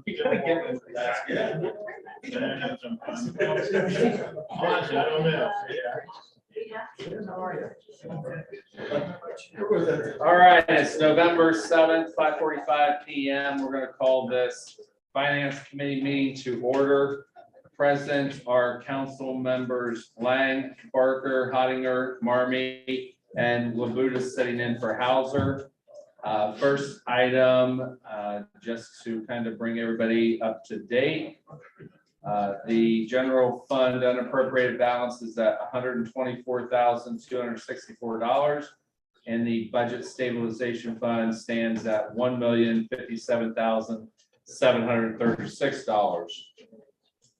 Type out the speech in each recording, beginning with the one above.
You gotta get this. That's good. Honestly, I don't know. All right, it's November 7th, 5:45 p.m. We're going to call this Finance Committee meeting to order. Present are council members Lang, Barker, Hottinger, Marmee, and Labuda sitting in for Hauser. First item, just to kind of bring everybody up to date. The general fund unappropriated balance is at $124,264, and the budget stabilization fund stands at $1,057,736.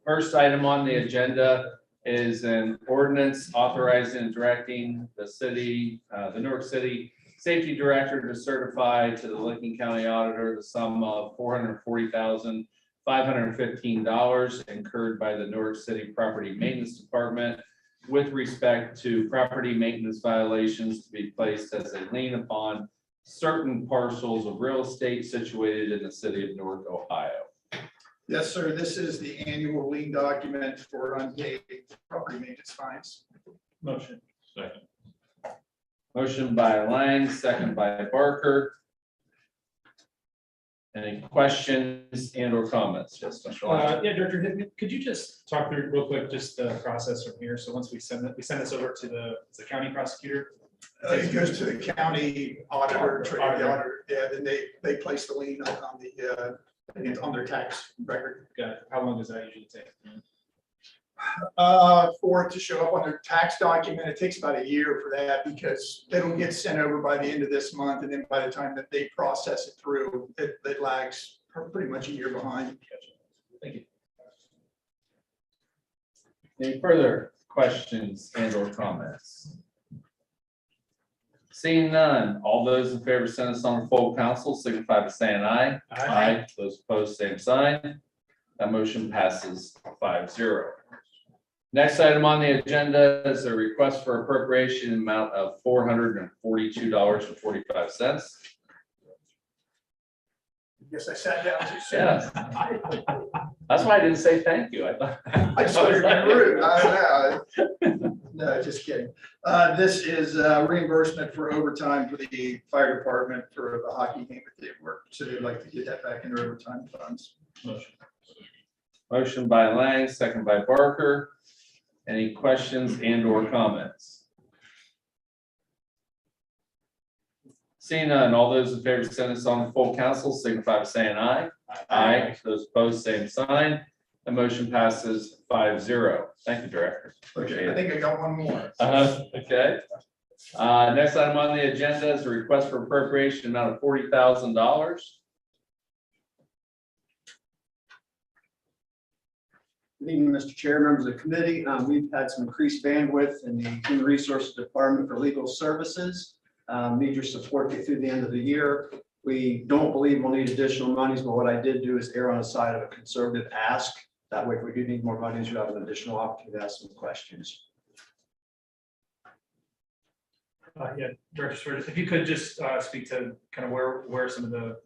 First item on the agenda is an ordinance authorizing and directing the city, the Newark City Safety Director to certify to the Licking County Auditor the sum of $440,515 incurred by the Newark City Property Maintenance Department with respect to property maintenance violations to be placed as a lien upon certain parcels of real estate situated in the city of Newark, Ohio. Yes, sir. This is the annual lien document for unpaid property maintenance fines. Motion. Second. Motion by Lang, second by Barker. Any questions and or comments? Yes, Mr. Lang. Yeah, Director, could you just talk through real quick, just the process from here? So once we send this over to the county prosecutor? It goes to the county auditor, Auditor. auditor. Yeah, then they place the lien on on their tax record. Got it. How long does that usually take? For it to show up on their tax document, it takes about a year for that because it'll get sent over by the end of this month. And then by the time that they process it through, it lags pretty much a year behind. Thank you. Any further questions and or comments? Seeing none, all those in favor send us on full council signify by saying aye. Aye. Those opposed, same sign. That motion passes 5-0. Next item on the agenda is a request for appropriation amount of $442.45. Guess I sat down too soon. Yes. That's why I didn't say thank you. I thought. I just wanted to be rude. No, just kidding. This is reimbursement for overtime for the fire department for the hockey game that they work. So they'd like to get that back into overtime funds. Motion by Lang, second by Barker. Any questions and or comments? Seeing none, all those in favor send us on full council signify by saying aye. Aye. Those opposed, same sign. The motion passes 5-0. Thank you, Director. Okay, I think I got one more. Okay. Next item on the agenda is a request for appropriation amount of $40,000. Good evening, Mr. Chair, members of the committee. We've had some increased bandwidth in the Human Resources Department for legal services. Need your support to get through the end of the year. We don't believe we'll need additional monies, but what I did do is err on the side of a conservative ask. That way, if we do need more monies, you have an additional opportunity to ask some questions. Yeah, Director Sturgis, if you could just speak to kind of where some of the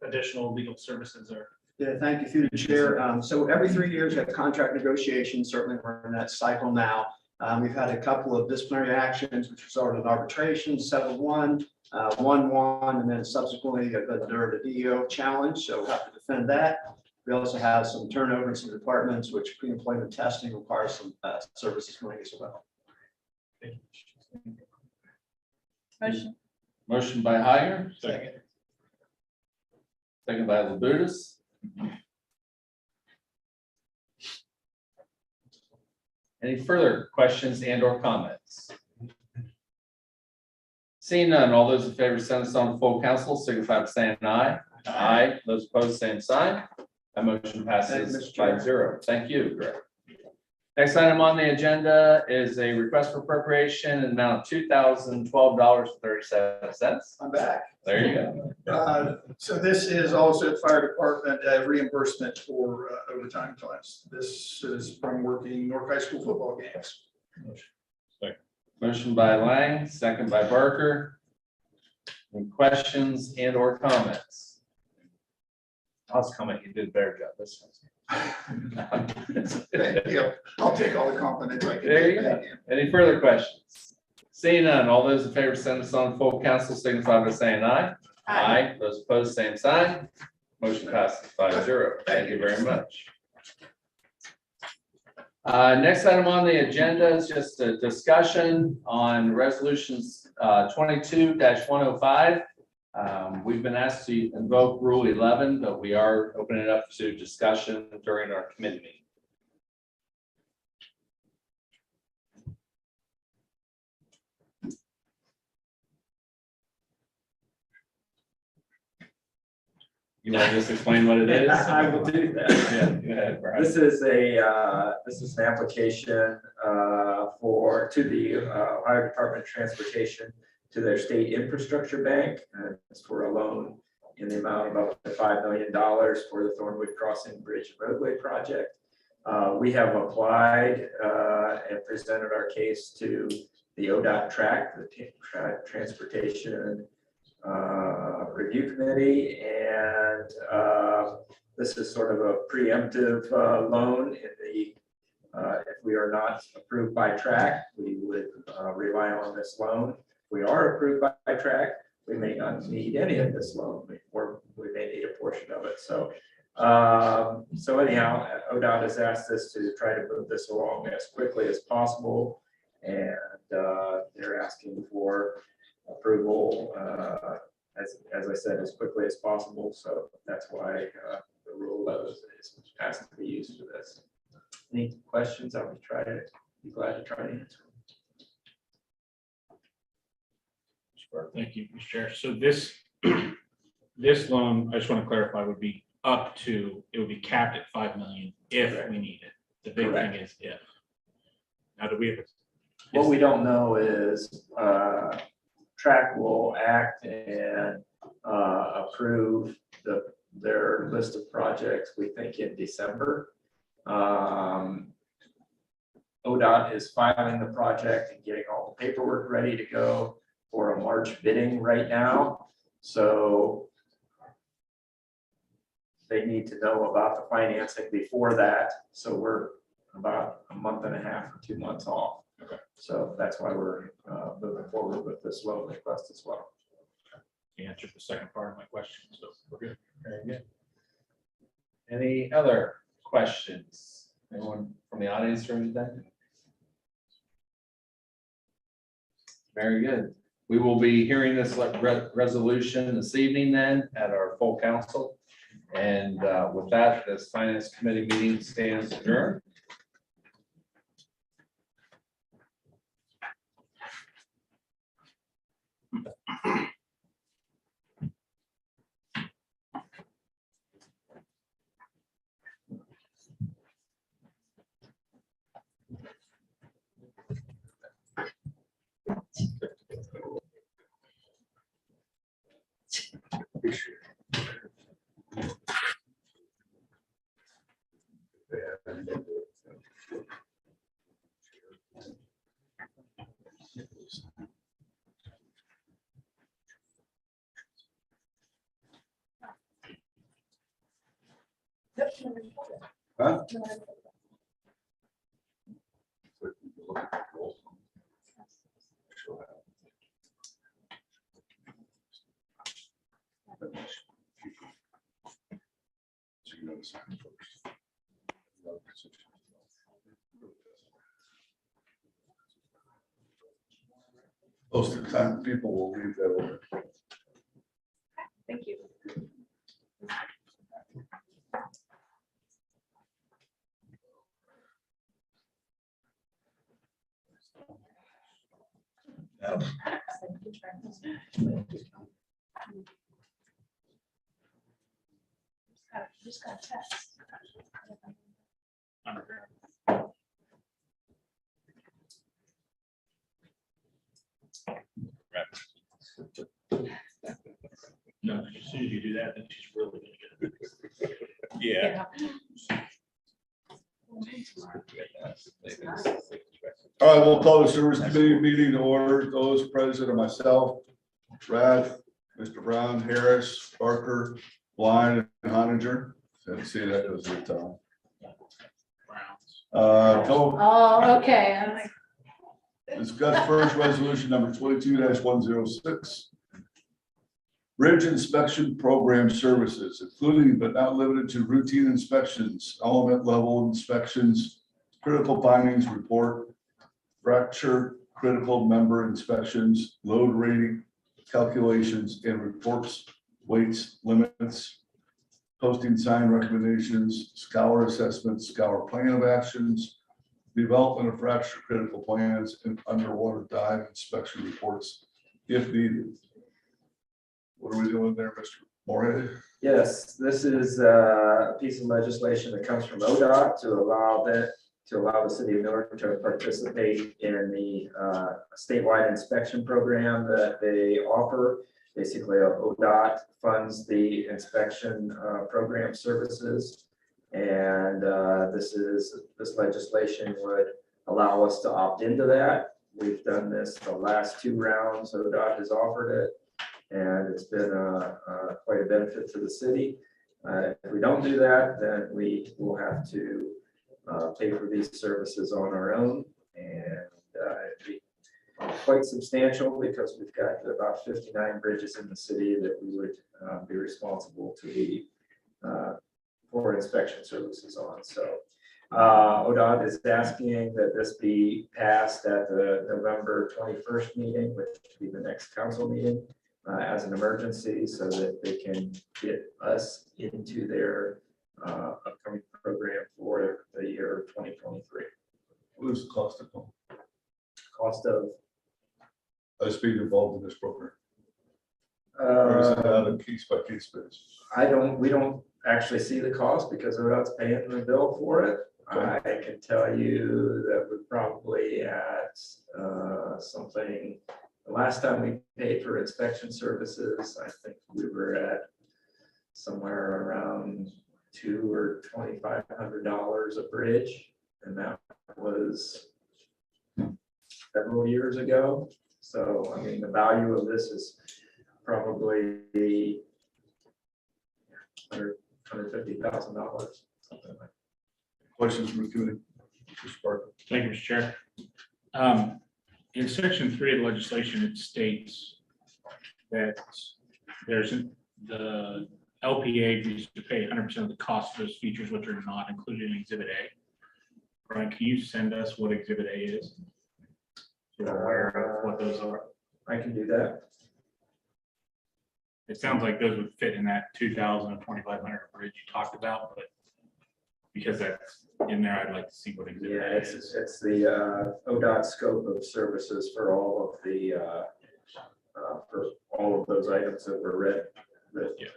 additional legal services are. Yeah, thank you through the chair. So every 3 years, we have contract negotiations. Certainly, we're in that cycle now. We've had a couple of disciplinary actions, which resulted in arbitration, 7-1, 1-1, and then subsequently the DEO challenge. So we'll have to defend that. We also have some turnover in some departments, which pre-employment testing requires some services money as well. Motion by Hire. Second. Second by Labutus. Any further questions and or comments? Seeing none, all those in favor send us on full council signify by saying aye. Aye. Those opposed, same sign. That motion passes 5-0. Thank you, Greg. Next item on the agenda is a request for appropriation in the amount of $2,012.37. I'm back. There you go. So this is also fire department reimbursement for overtime funds. This is from working Newark High School football games. Motion by Lang, second by Barker. Any questions and or comments? I was coming, you did a better job this time. Thank you. I'll take all the compliments I can. There you get. go. Any further questions? Seeing none, all those in favor send us on full council signify by saying aye. Aye. Those opposed, same sign. Motion passes 5-0. Thank you very much. Next item on the agenda is just a discussion on resolutions 22-105. We've been asked to invoke Rule 11, but we are opening it up to discussion during our committee meeting. You want to just explain what it is? I will do that. Yeah, go ahead, Brian. This is an application to the Ohio Department of Transportation to their state infrastructure bank. It's for a loan in the amount of up to $5 million for the Thornwood Crossing Bridge roadway project. We have applied and presented our case to the ODOT track, the Transportation Review Committee, and this is sort of a preemptive loan. If we are not approved by track, we would rely on this loan. If we are approved by track, we may not need any of this loan, or we may need a portion of it. So anyhow, ODOT has asked us to try to move this along as quickly as possible, and they're asking for approval, as I said, as quickly as possible. So that's why the Rule 11 has to be used for this. Any questions? I would be glad to try to answer. Thank you, Mr. Chair. So this loan, I just want to clarify, would be it would be capped at 5 million if Correct. we need it. The big Correct. thing is if. Now, do we have? What we don't know is track will act and approve their list of projects, we think in December. ODOT is filing the project and getting all the paperwork ready to go for a March bidding right now. So they need to know about the financing before that. So we're about a month and a half or 2 months off. Okay. So that's why we're moving forward with this loan request as well. You answered the second part of my question, so we're good. Very good. Any other questions? Anyone from the audience or anything? Very good. We will be hearing this resolution this evening then at our full council. And with that, this finance committee meeting stands adjourned. Huh? Most of the time, people will leave that over. Thank you. Yeah. Just got a text. No, as soon as you do that, then she's really gonna get it. Yeah. All right, we'll call the service committee meeting to order. Those present are myself, Brad, Mr. Brown, Harris, Barker, Blind and Honinger. Didn't see that, it was a good time. Browns. Oh, okay. I'm like, Discuss first resolution number 22-106. Bridge inspection program services, including but not limited to routine inspections, element level inspections, critical findings report, fracture critical member inspections, load rating calculations and reports, weights, limits, posting sign recommendations, scour assessments, scour plan of actions, development of fracture critical plans and underwater dive inspection reports if needed. What are we doing there, Mr. Morehead? Yes, this is a piece of legislation that comes from ODOT to allow the city of Newark to participate in the statewide inspection program that they offer. Basically, ODOT funds the inspection program services. And this legislation would allow us to opt into that. We've done this the last 2 rounds, ODOT has offered it. And it's been quite a benefit to the city. If we don't do that, then we will have to pay for these services on our own. And it'd be quite substantial because we've got about 59 bridges in the city that we would be responsible to be for inspection services on. So ODOT is asking that this be passed at the November 21st meeting, which would be the next council meeting. As an emergency so that they can get us into their upcoming program for the year 2023. What is the cost of them? Cost of, Us being involved in this program? Or is it on a case by case basis? we don't actually see the cost because ODOT's paying the bill for it. I can tell you that we're probably at something. The last time we paid for inspection services, I think we were at somewhere around $200 or $2,500 a bridge, and that was several years ago. So, I mean, the value of this is probably $150,000, something like that. Questions from the committee? Mr. Sparkle. Thank you, Mr. Chair. In section 3 of the legislation, it states that the LPA agrees to pay 100% of the cost of those features which are not included in Exhibit A. Brian, can you send us what Exhibit A is? So we're aware of what those are. I can do that. It sounds like those would fit in that 2,000 and 2,500 bridge you talked about, but because that's in there, I'd like to see what Exhibit Yeah, A it's is. the ODOT scope of services for all of the for all of those items that were read. Yeah.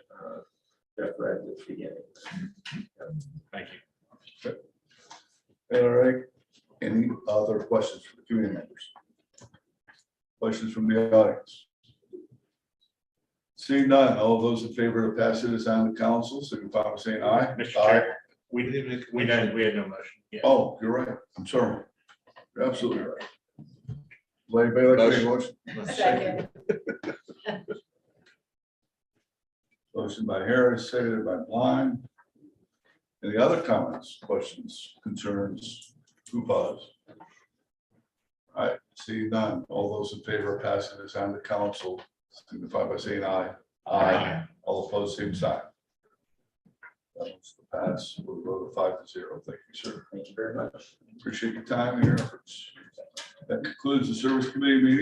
Jeff read at the beginning. Thank you. All right. Any other questions from the community members? Questions from the audience? Seeing none, all those in favor of passing this on to council, signify by saying aye. Mr. Aye. Chair, we had no motion. Yeah. Oh, you're right. I'm sorry. You're absolutely right. Does anybody like to make a motion? second. Motion by Harris, seconded by Blind. Any other comments, questions, concerns? Who pause? All right, see none. All those in favor of passing this on to council, signify by saying aye. Aye. All opposed, same sign. That was the pass. We'll go to 5-0. Thank you, sir. Thank you very much. Appreciate your time and your efforts. That concludes the service committee meeting.